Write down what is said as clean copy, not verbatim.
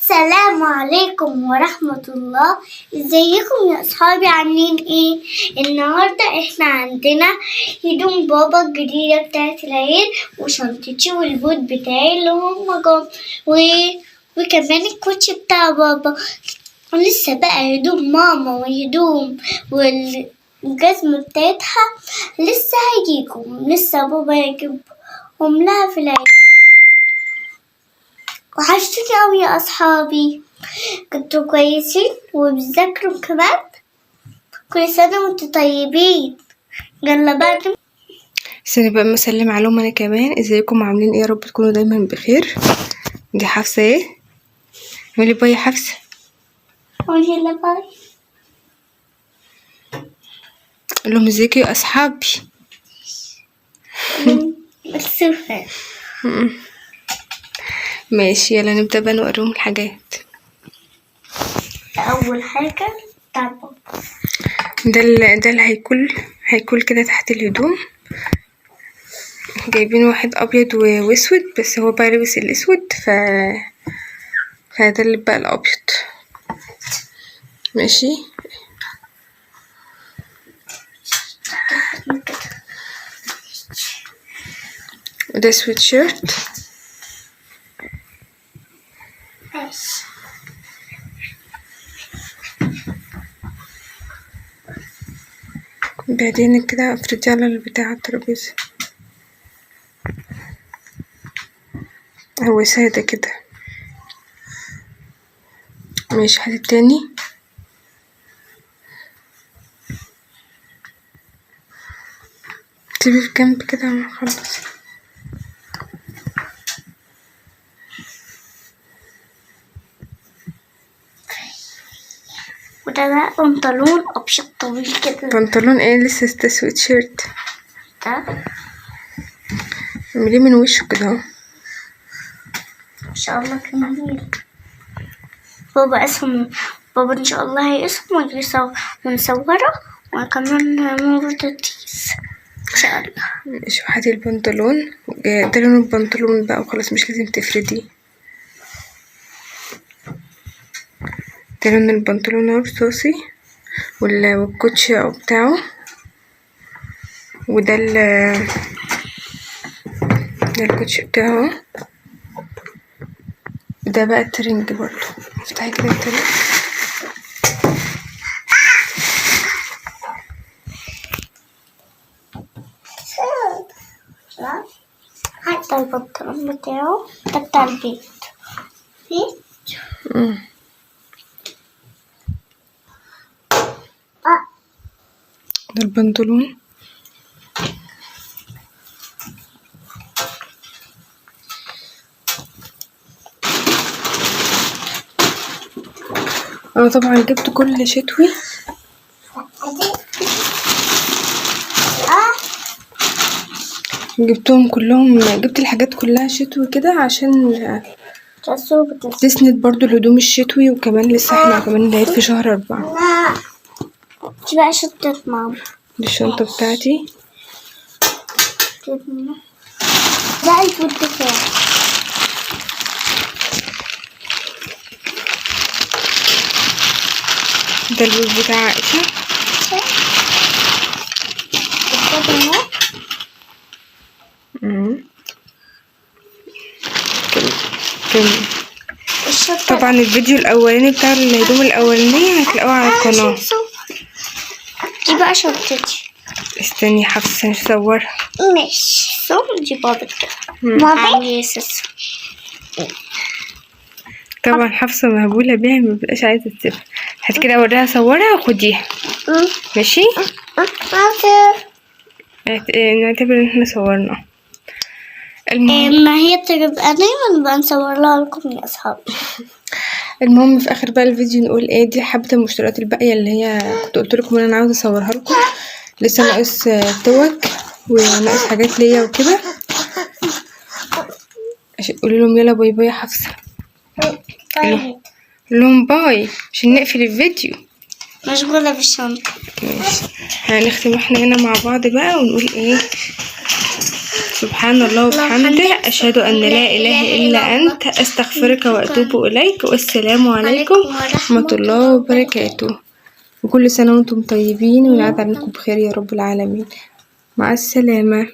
السلام عليكم ورحمة الله. ازيكم يا اصحابي، عاملين ايه؟ النهاردة احنا عندنا هدوم بابا الجديدة بتاعت العيد، وشنطتي والبوت بتاعي اللي هم جم وكمان الكوتشي بتاع بابا. ولسه بقى هدوم ماما وهدوم والجزمة بتاعتها لسه هيجيكم، لسه بابا يجيبهم لها في العيد. وحشتني أوي يا أصحابي، كنتوا كويسين وبتذاكروا كمان. كل سنة وانتوا طيبين. يلا بقى استني بقى مسلم عليهم انا كمان. ازيكم عاملين ايه؟ يا رب تكونوا دايما بخير. دي حفصة ايه؟ اعملي باي يا حفصة. يلا باي. قول لهم ازيكم يا اصحابي. بالصفة. ماشي، يلا نبدأ بقى نوريهم الحاجات. أول حاجة بتاع بابا ده اللي هيكون كده تحت الهدوم. جايبين واحد ابيض واسود، بس هو بقى لابس الاسود فده اللي بقى الابيض. ماشي، وده سويت شيرت. ماشي. بعدين كده افردي على البتاع الترابيزة. هو سادة كده. ماشي، هات التاني. سيبي في جنب كده ما نخلص. وده بقى بنطلون أبيض طويل كده. بنطلون ايه؟ لسه ده سويت شيرت. ده اعمليه من وشه كده اهو. إن شاء الله جميل. بابا إن شاء الله هيقسم ونصوره وكمان مرتديس إن شاء الله. ماشي، وهاتي البنطلون. ده لون البنطلون بقى وخلاص، مش لازم تفرديه. ده لون البنطلون اهو رصاصي، والكوتشي بتاعه. وده الكوتشي بتاعه. ده بقى الترنج برضو. افتحي كده الترنج. حتى البنطلون بتاعه ده بتاع البيت. ده البنطلون. انا طبعا جبت كل شتوي. جبتهم كلهم، جبت الحاجات كلها شتوي كده عشان تسند برضو الهدوم الشتوي. وكمان لسه احنا كمان العيد في شهر 4. دي بقى شنطة ماما. دي الشنطة بتاعتي. ده البوت بتاعي. ده البوت بتاع عائشة. طبعا الفيديو الاولاني بتاع الهدوم الاولانية هتلاقوه على القناة. دي بقى شنطتي. استني يا حفصة نصورها. ماشي. دي بابا بابا. طبعا حفصة مهبولة بيها، مبقاش عايزة تسيبها. هات كده اوريها، صورها وخديها. ماشي. نعتبر ان احنا صورنا. ما هي تبقى دايما بنصور لها لكم يا اصحابي. المهم في اخر بقى الفيديو نقول ايه؟ دي حبة المشتريات الباقية اللي هي كنت قلت لكم ان انا عاوزة اصورها لكم. لسه ناقص توك وناقص حاجات ليا وكده. قولي لهم يلا باي باي يا حفصة. قولي لهم باي عشان نقفل الفيديو. مشغولة بالشنطة. ماشي، هنختم احنا هنا مع بعض بقى ونقول ايه؟ سبحان الله وبحمده، أشهد أن لا إله إلا أنت، أستغفرك وأتوب إليك، والسلام عليكم ورحمة الله وبركاته. وكل سنة وانتم طيبين ونعاد عليكم بخير يا رب العالمين. مع السلامة.